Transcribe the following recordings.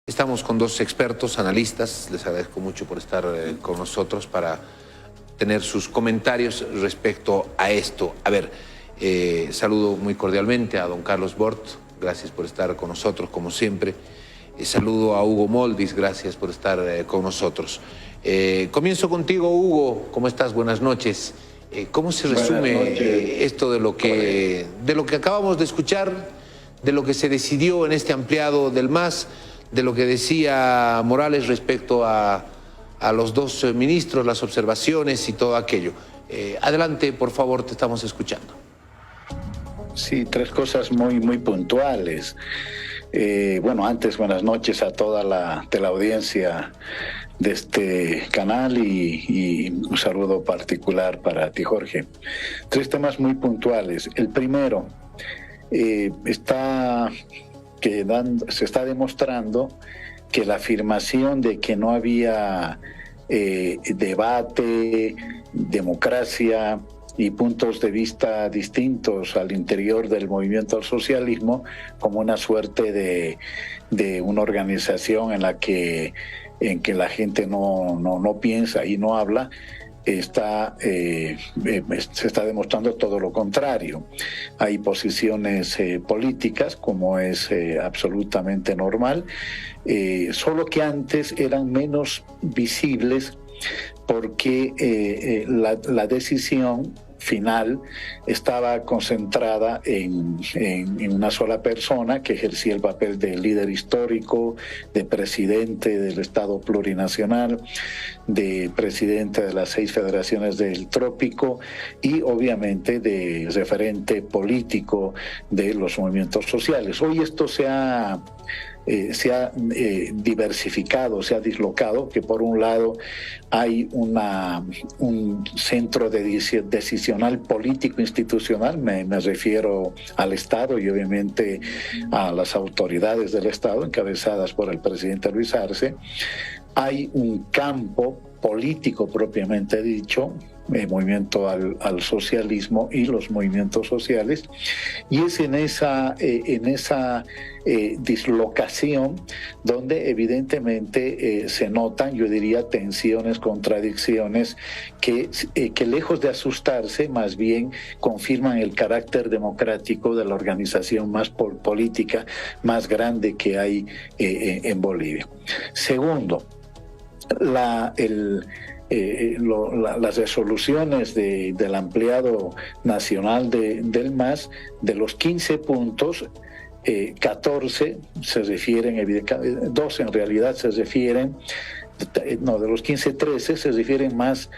Estamos con dos expertos, analistas. Les agradezco mucho por estar con nosotros para tener sus comentarios respecto a esto. A ver, saludo muy cordialmente a don Carlos Bort. Gracias por estar con nosotros, como siempre. Saludo a Hugo Moldis. Gracias por estar con nosotros. Comienzo contigo, Hugo. ¿Cómo estás? Buenas noches. ¿Cómo se resume esto de lo que acabamos de escuchar, de lo que se decidió en este ampliado del MAS, de lo que decía Morales respecto a los dos ministros, las observaciones y todo aquello? Adelante, por favor, te estamos escuchando. Sí, tres cosas muy puntuales. Bueno, antes, buenas noches a toda la teleaudiencia de este canal y un saludo particular para ti, Jorge. Tres temas muy puntuales. El primero, se está demostrando que la afirmación de que no había debate, democracia y puntos de vista distintos al interior del movimiento al socialismo, como una suerte de una organización en que la gente no piensa y no habla, se está demostrando todo lo contrario. Hay posiciones políticas, como es absolutamente normal, solo que antes eran menos visibles porque la decisión final estaba concentrada en una sola persona que ejercía el papel de líder histórico, de presidente del Estado plurinacional, de presidente de las 6 federaciones del trópico y obviamente de referente político de los movimientos sociales. Hoy esto se ha diversificado, se ha dislocado, que por un lado hay un centro decisional político institucional, me refiero al Estado y obviamente a las autoridades del Estado encabezadas por el presidente Luis Arce. Hay un campo político propiamente dicho, el movimiento al socialismo y los movimientos sociales, y es en esa dislocación donde evidentemente se notan, yo diría, tensiones, contradicciones que lejos de asustarse, más bien confirman el carácter democrático de la organización más política más grande que hay en Bolivia. Segundo, las resoluciones del ampliado nacional del MAS, de los 15 puntos, 14 se refieren, 12 en realidad se refieren, no, de los 15, 13 se refieren más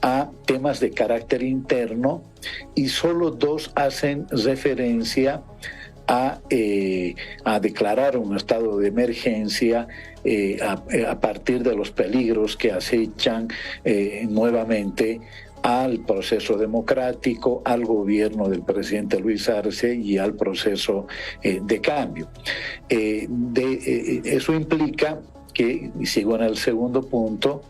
a temas de carácter interno y solo 2 hacen referencia a declarar un estado de emergencia a partir de los peligros que acechan nuevamente al proceso democrático, al gobierno del presidente Luis Arce y al proceso de cambio. Eso implica que, y sigo en el segundo punto,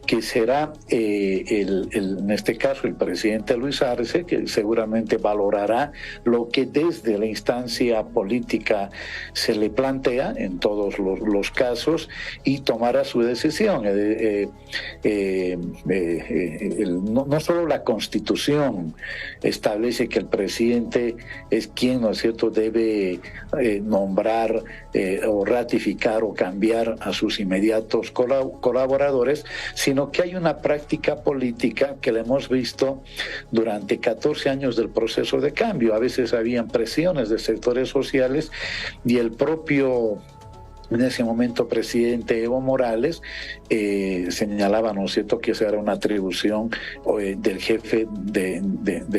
que será en este caso el presidente Luis Arce, que seguramente valorará lo que desde la instancia política se le plantea en todos los casos y tomará su decisión. No solo la Constitución establece que el presidente es quien, ¿no es cierto?, debe nombrar o ratificar o cambiar a sus inmediatos colaboradores, sino que hay una práctica política que la hemos visto durante 14 años del proceso de cambio. A veces habían presiones de sectores sociales y el propio, en ese momento, presidente Evo Morales señalaba, ¿no es cierto?, que esa era una atribución del jefe del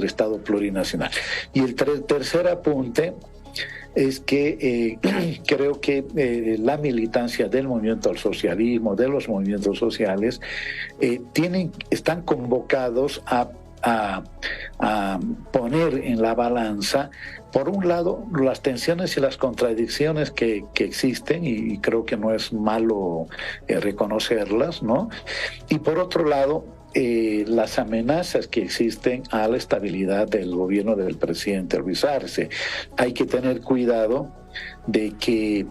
Estado plurinacional. Y el tercer apunte es que creo que la militancia del movimiento al socialismo, de los movimientos sociales, están convocados a poner en la balanza, por un lado, las tensiones y las contradicciones que existen, y creo que no es malo reconocerlas, ¿no? Y por otro lado, las amenazas que existen a la estabilidad del gobierno del presidente Luis Arce. Hay que tener cuidado de que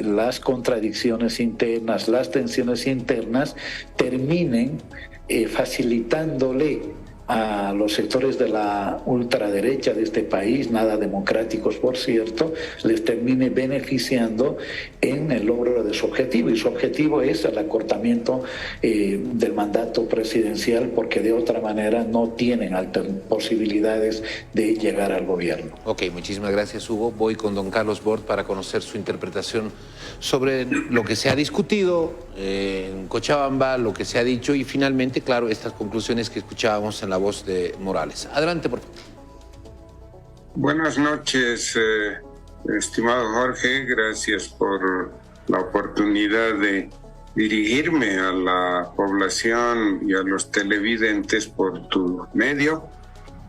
las contradicciones internas, las tensiones internas terminen facilitándole a los sectores de la ultraderecha de este país, nada democráticos por cierto, les termine beneficiando en el logro de su objetivo. Y su objetivo es el acortamiento del mandato presidencial, porque de otra manera no tienen posibilidades de llegar al gobierno. Ok, muchísimas gracias, Hugo. Voy con don Carlos Bort para conocer su interpretación sobre lo que se ha discutido en Cochabamba, lo que se ha dicho y finalmente, claro, estas conclusiones que escuchábamos en la voz de Morales. Adelante, por favor. Buenas noches, estimado Jorge. Gracias por la oportunidad de dirigirme a la población y a los televidentes por tu medio.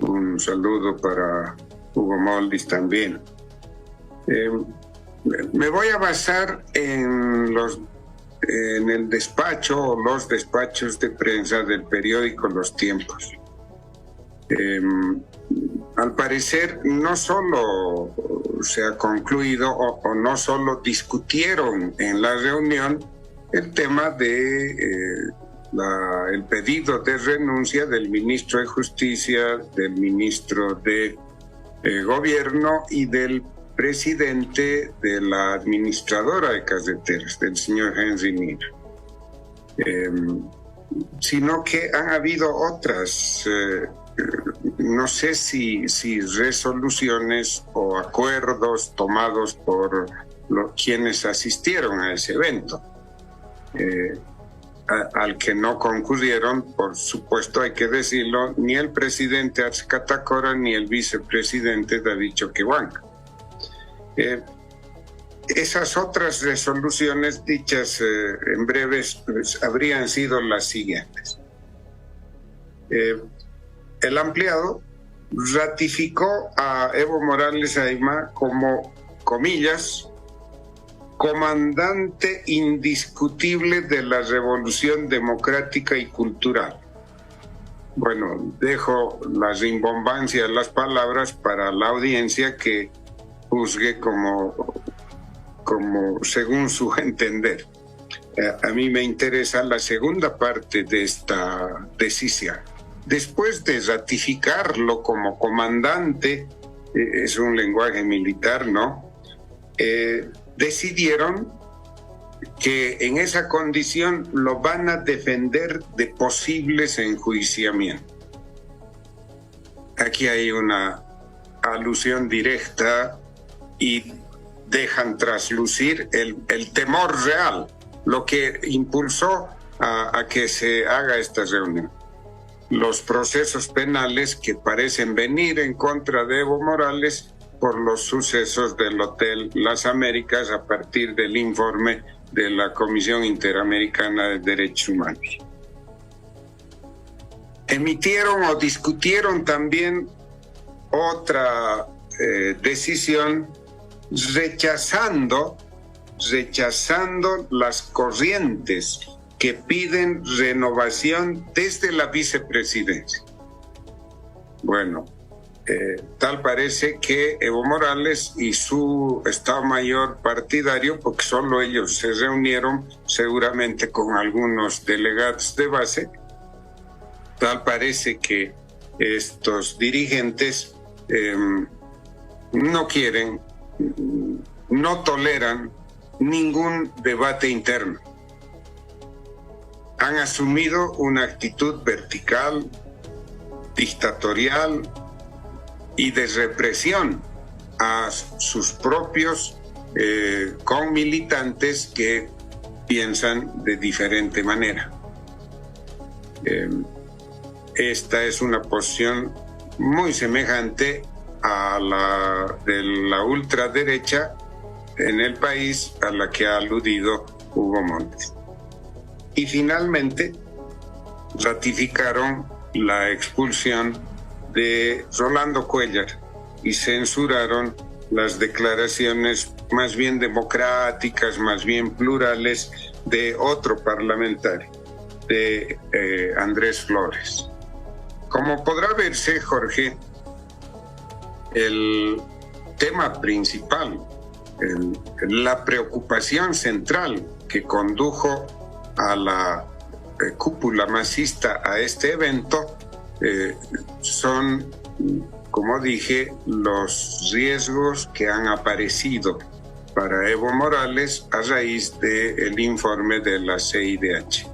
Un saludo para Hugo Moldis también. Me voy a basar en el despacho o los despachos de prensa del periódico Los Tiempos. Al parecer no solo se ha concluido o no solo discutieron en la reunión el tema de el pedido de renuncia del ministro de Justicia, del ministro de Gobierno y del presidente de la administradora de carreteras, del señor Henry Mira. Sino que han habido otras, no sé si resoluciones o acuerdos tomados por quienes asistieron a ese evento, al que no concurrieron, por supuesto hay que decirlo, ni el presidente Arce Catacora ni el vicepresidente David Choquehuanca. Esas otras resoluciones dichas en breves pues, habrían sido las siguientes. El ampliado ratificó a Evo Morales Ayma como, comillas, comandante indiscutible de la revolución democrática y cultural. Bueno, dejo la rimbombancia de las palabras para la audiencia que juzgue como según su entender. A mí me interesa la segunda parte de esta decisión. Después de ratificarlo como comandante, es un lenguaje militar, ¿no? Decidieron que en esa condición lo van a defender de posibles enjuiciamientos. Aquí hay una alusión directa y dejan traslucir el temor real, lo que impulsó a que se haga esta reunión. Los procesos penales que parecen venir en contra de Evo Morales por los sucesos del Hotel Las Américas a partir del informe de la Comisión Interamericana de Derechos Humanos. Emitieron o discutieron también otra decisión rechazando las corrientes que piden renovación desde la vicepresidencia. Bueno, tal parece que Evo Morales y su Estado Mayor partidario, porque solo ellos se reunieron seguramente con algunos delegados de base, tal parece que estos dirigentes no quieren, no toleran ningún debate interno. Han asumido una actitud vertical, dictatorial y de represión a sus propios conmilitantes que piensan de diferente manera. Esta es una posición muy semejante a la de la ultraderecha en el país a la que ha aludido Hugo Montes. Y finalmente ratificaron la expulsión de Rolando Cuéllar y censuraron las declaraciones más bien democráticas, más bien plurales de otro parlamentario, de Andrés Flores. Como podrá verse, Jorge, el tema principal la preocupación central que condujo a la cúpula masista a este evento son, como dije, los riesgos que han aparecido para Evo Morales a raíz del informe de la CIDH.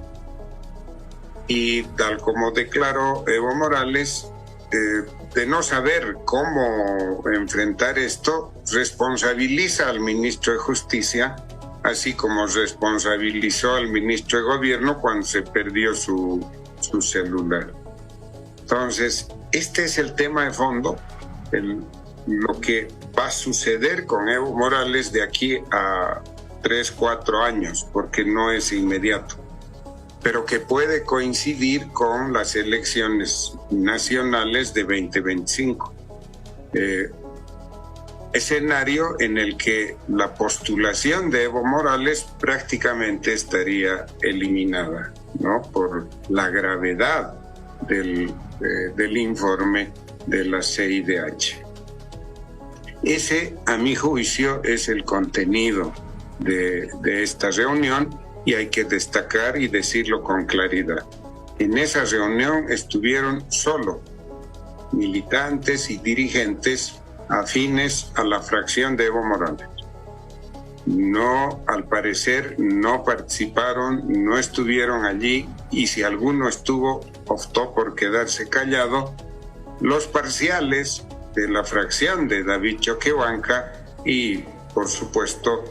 Y tal como declaró Evo Morales, de no saber cómo enfrentar esto, responsabiliza al ministro de Justicia, así como responsabilizó al ministro de Gobierno cuando se perdió su celular. Entonces, este es el tema de fondo, lo que va a suceder con Evo Morales de aquí a 3, 4 años, porque no es inmediato, pero que puede coincidir con las elecciones nacionales de 2025. Escenario en el que la postulación de Evo Morales prácticamente estaría eliminada, ¿no?, por la gravedad del informe de la CIDH. Ese, a mi juicio, es el contenido de esta reunión, y hay que destacar y decirlo con claridad. En esa reunión estuvieron solo militantes y dirigentes afines a la fracción de Evo Morales. No, al parecer, no participaron, no estuvieron allí, y si alguno estuvo, optó por quedarse callado, los parciales de la fracción de David Choquehuanca, y, por supuesto,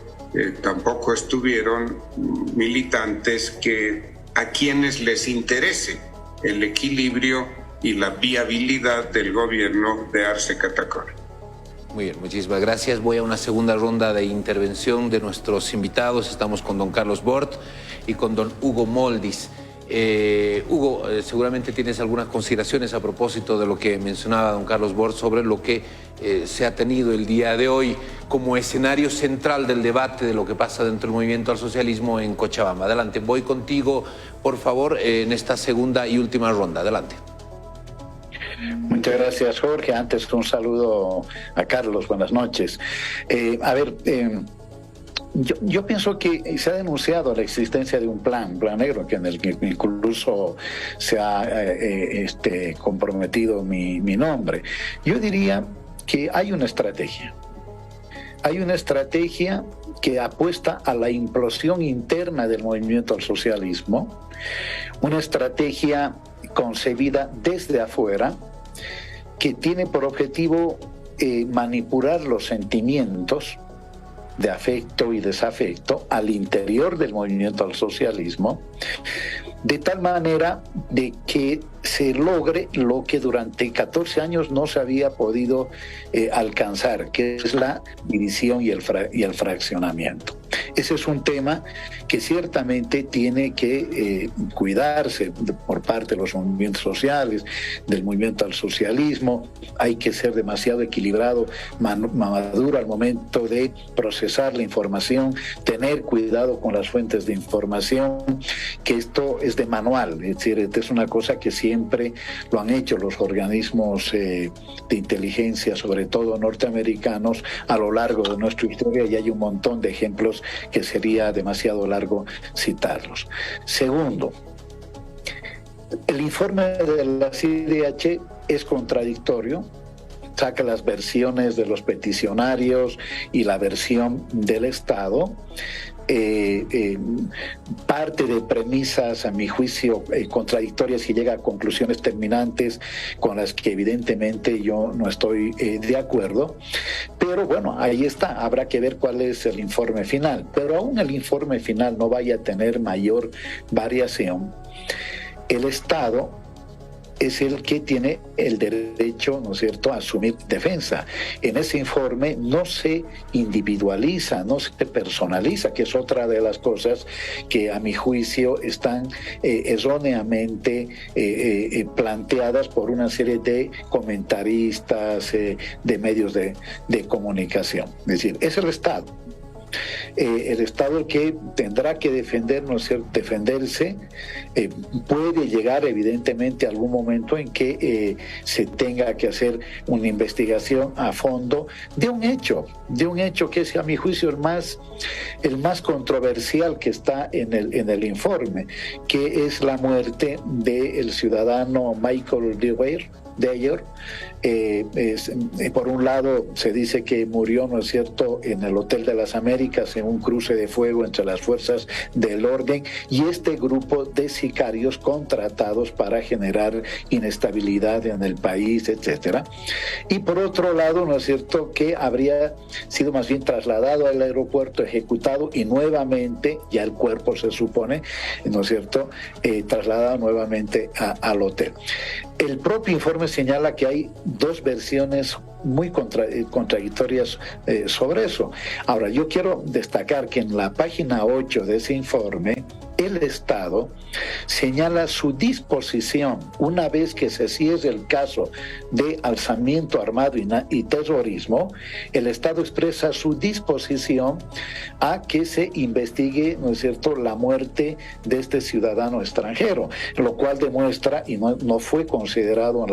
tampoco estuvieron militantes a quienes les interese el equilibrio y la viabilidad del gobierno de Arce Catacora. Muy bien, muchísimas gracias. Voy a una segunda ronda de intervención de nuestros invitados. Estamos con don Carlos Bort y con don Hugo Moldis. Hugo, seguramente tienes algunas consideraciones a propósito de lo que mencionaba don Carlos Bort sobre lo que se ha tenido el día de hoy como escenario central del debate de lo que pasa dentro del movimiento al socialismo en Cochabamba. Adelante, voy contigo, por favor, en esta segunda y última ronda. Adelante. Muchas gracias, Jorge. Antes, un saludo a Carlos. Buenas noches. Yo pienso que se ha denunciado la existencia de un plan negro, que en el que incluso se ha comprometido mi nombre. Yo diría que hay una estrategia. Hay una estrategia que apuesta a la implosión interna del movimiento al socialismo, una estrategia concebida desde afuera, que tiene por objetivo manipular los sentimientos de afecto y desafecto al interior del movimiento al socialismo, de tal manera de que se logre lo que durante 14 años no se había podido alcanzar, que es la división y el fraccionamiento. Ese es un tema que ciertamente tiene que cuidarse por parte de los movimientos sociales, del movimiento al socialismo. Hay que ser demasiado equilibrado, maduro al momento de procesar la información, tener cuidado con las fuentes de información, que esto es de manual, es decir, esta es una cosa que siempre lo han hecho los organismos de inteligencia, sobre todo norteamericanos, a lo largo de nuestra historia, y hay un montón de ejemplos que sería demasiado largo citarlos. Segundo, el informe de la CIDH es contradictorio, saca las versiones de los peticionarios y la versión del Estado, parte de premisas, a mi juicio, contradictorias, y llega a conclusiones terminantes con las que evidentemente yo no estoy de acuerdo. Pero bueno, ahí está, habrá que ver cuál es el informe final. Pero aún el informe final no vaya a tener mayor variación, el Estado es el que tiene el derecho, ¿no es cierto?, a asumir defensa. En ese informe no se individualiza, no se personaliza, que es otra de las cosas que a mi juicio están erróneamente planteadas por una serie de comentaristas, de medios de comunicación. Es decir, es el Estado el Estado, el que tendrá que defender, ¿no es cierto?, defenderse. Puede llegar evidentemente algún momento en que se tenga que hacer una investigación a fondo de un hecho que es, a mi juicio, el más controversial que está en el informe, que es la muerte del ciudadano Michael Dyer. Por un lado se dice que murió, ¿no es cierto?, en el Hotel de las Américas en un cruce de fuego entre las fuerzas del orden y este grupo de sicarios contratados para generar inestabilidad en el país, etcétera. Y por otro lado, ¿no es cierto?, que habría sido más bien trasladado al aeropuerto, ejecutado y nuevamente, ya el cuerpo se supone, ¿no es cierto?, trasladado nuevamente al hotel. El propio informe señala que hay dos versiones muy contradictorias sobre eso. Ahora, yo quiero destacar que en la página 8 de ese informe, el Estado señala su disposición, una vez que se cierre el caso de alzamiento armado y terrorismo, el Estado expresa su disposición a que se investigue, ¿no es cierto?, la muerte de este ciudadano extranjero, lo cual demuestra, y no fue considerado en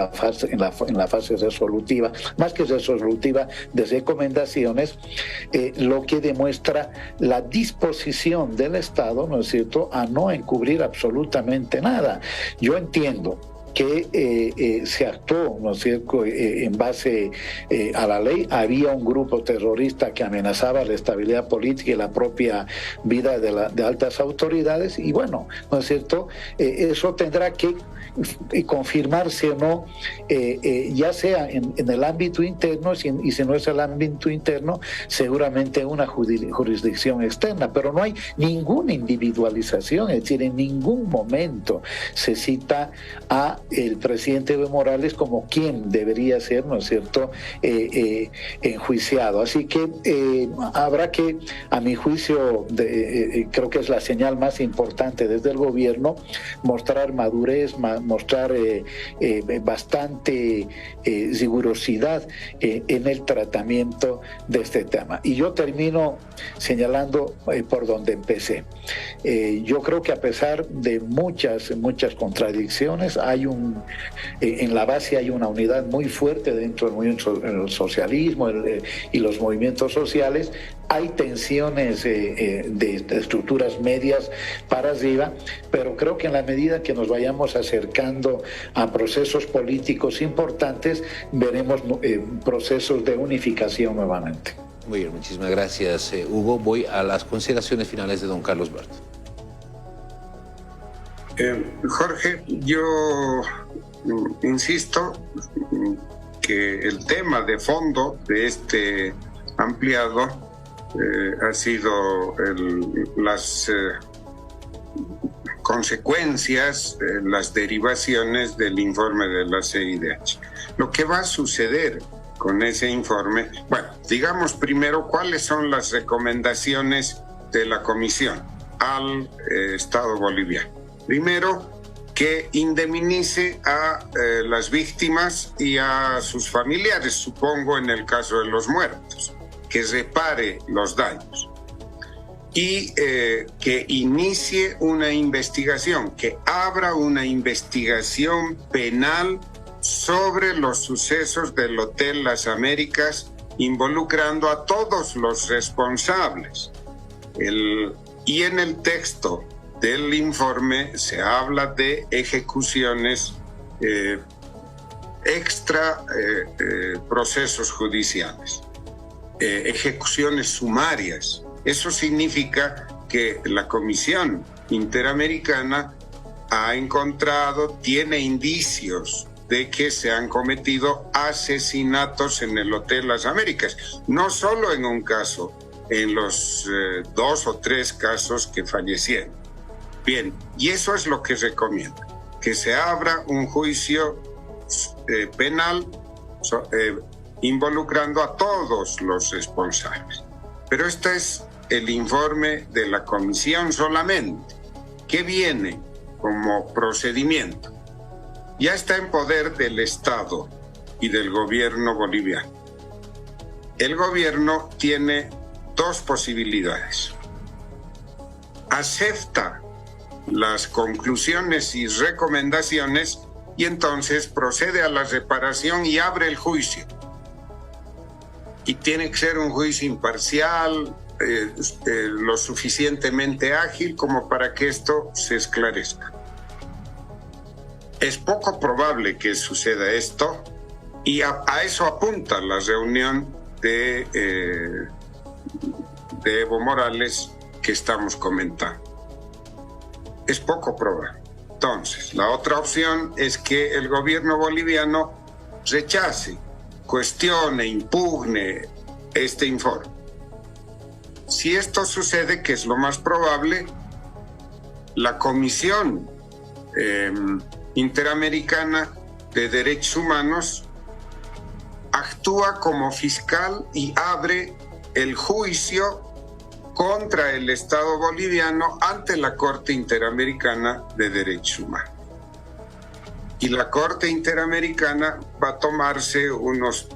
la fase resolutiva, más que resolutiva, de recomendaciones, lo que demuestra la disposición del Estado, ¿no es cierto?, a no encubrir absolutamente nada. Yo entiendo que se actuó, ¿no es cierto?, en base a la ley. Había un grupo terrorista que amenazaba la estabilidad política y la propia vida de altas autoridades, y bueno, ¿no es cierto?, eso tendrá que confirmarse o no, ya sea en el ámbito interno, y si no es el ámbito interno, seguramente una jurisdicción externa, pero no hay ninguna individualización, es decir, en ningún momento se cita a el presidente Evo Morales como quien debería ser, ¿no es cierto?, enjuiciado. Así que habrá que, a mi juicio, creo que es la señal más importante desde el gobierno, mostrar madurez, mostrar bastante rigurosidad en el tratamiento de este tema. Y yo termino señalando por donde empecé. Yo creo que a pesar de muchas contradicciones, en la base hay una unidad muy fuerte dentro del movimiento el socialismo y los movimientos sociales. Hay tensiones de estructuras medias para arriba, pero creo que en la medida que nos vayamos acercando a procesos políticos importantes, veremos procesos de unificación nuevamente. Muy bien, muchísimas gracias, Hugo. Voy a las consideraciones finales de don Carlos Bert. Jorge, yo insisto que el tema de fondo de este ampliado ha sido las consecuencias, las derivaciones del informe de la CIDH. Lo que va a suceder con ese informe, bueno, digamos primero cuáles son las recomendaciones de la Comisión al Estado boliviano. Primero, que indemnice a las víctimas y a sus familiares, supongo en el caso de los muertos, que repare los daños y que inicie una investigación, que abra una investigación penal sobre los sucesos del Hotel Las Américas, involucrando a todos los responsables. Y en el texto del informe se habla de ejecuciones extra procesos judiciales, ejecuciones sumarias. Eso significa que la Comisión Interamericana ha encontrado, tiene indicios de que se han cometido asesinatos en el Hotel Las Américas, no solo en un caso, en los 2 o 3 casos que fallecieron. Bien, y eso es lo que recomienda, que se abra un juicio penal involucrando a todos los responsables. Pero este es el informe de la Comisión solamente. ¿Qué viene como procedimiento? Ya está en poder del Estado y del gobierno boliviano. El gobierno tiene dos posibilidades. Acepta las conclusiones y recomendaciones y entonces procede a la reparación y abre el juicio. Y tiene que ser un juicio imparcial, lo suficientemente ágil como para que esto se esclarezca. Es poco probable que suceda esto y a eso apunta la reunión de Evo Morales que estamos comentando. Es poco probable. Entonces, la otra opción es que el gobierno boliviano rechace, cuestione, impugne este informe. Si esto sucede, que es lo más probable, la Comisión Interamericana de Derechos Humanos actúa como fiscal y abre el juicio contra el Estado boliviano ante la Corte Interamericana de Derechos Humanos. Y la Corte Interamericana va a tomarse unos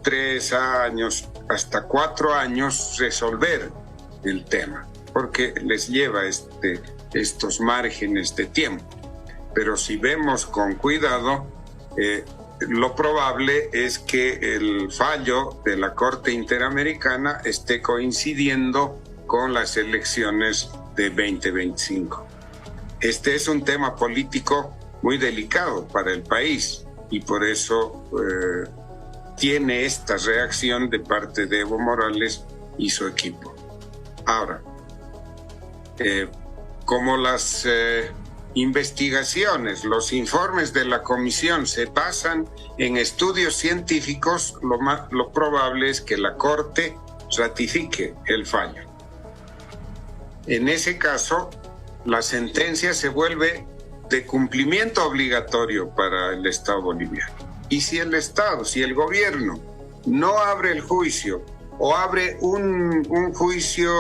3 años, hasta 4 años resolver el tema, porque les lleva estos márgenes de tiempo. Pero si vemos con cuidado, lo probable es que el fallo de la Corte Interamericana esté coincidiendo con las elecciones de 2025. Este es un tema político muy delicado para el país y por eso tiene esta reacción de parte de Evo Morales y su equipo. Ahora, como las investigaciones, los informes de la comisión se basan en estudios científicos, lo probable es que la Corte ratifique el fallo. En ese caso, la sentencia se vuelve de cumplimiento obligatorio para el Estado boliviano. Y si el gobierno no abre el juicio o abre un juicio,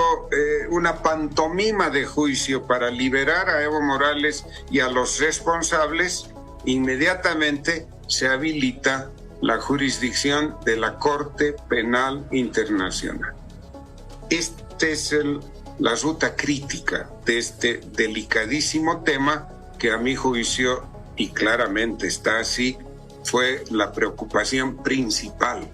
una pantomima de juicio para liberar a Evo Morales y a los responsables, inmediatamente se habilita la jurisdicción de la Corte Penal Internacional. Esta es la ruta crítica de este delicadísimo tema que a mi juicio, y claramente está así, fue la preocupación principal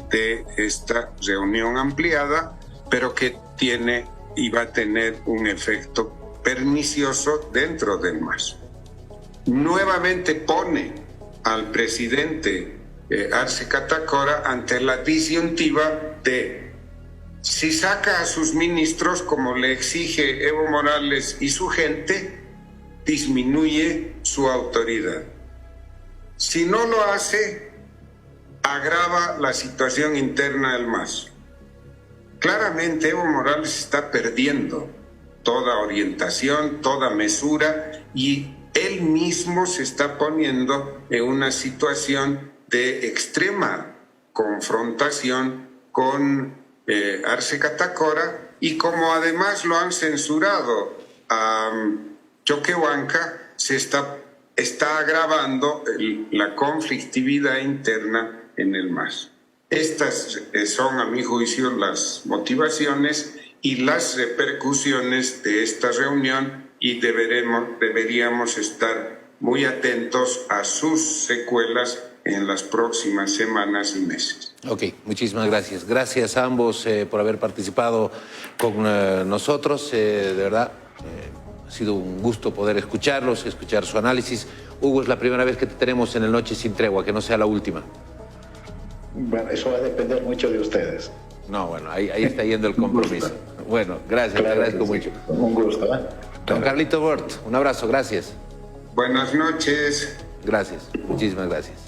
de esta reunión ampliada, pero que tiene y va a tener un efecto pernicioso dentro del MAS. Nuevamente pone al presidente Arce Catacora ante la disyuntiva de si saca a sus ministros, como le exige Evo Morales y su gente, disminuye su autoridad. Si no lo hace, agrava la situación interna del MAS. Claramente Evo Morales está perdiendo toda orientación, toda mesura, y él mismo se está poniendo en una situación de extrema confrontación con Arce Catacora, y como además lo han censurado a Choquehuanca, se está agravando la conflictividad interna en el MAS. Estas son, a mi juicio, las motivaciones y las repercusiones de esta reunión, y deberíamos estar muy atentos a sus secuelas en las próximas semanas y meses. Ok, muchísimas gracias. Gracias a ambos por haber participado con nosotros. De verdad, ha sido un gusto poder escucharlos, escuchar su análisis. Hugo, es la primera vez que te tenemos en el Noche Sin Tregua, que no sea la última. Bueno, eso va a depender mucho de ustedes. No, bueno, ahí está yendo el compromiso. Bueno, gracias, claro, te agradezco mucho. Un gusto, ¿eh? Don Carlito Bort, un abrazo, gracias. Buenas noches. Gracias, muchísimas gracias.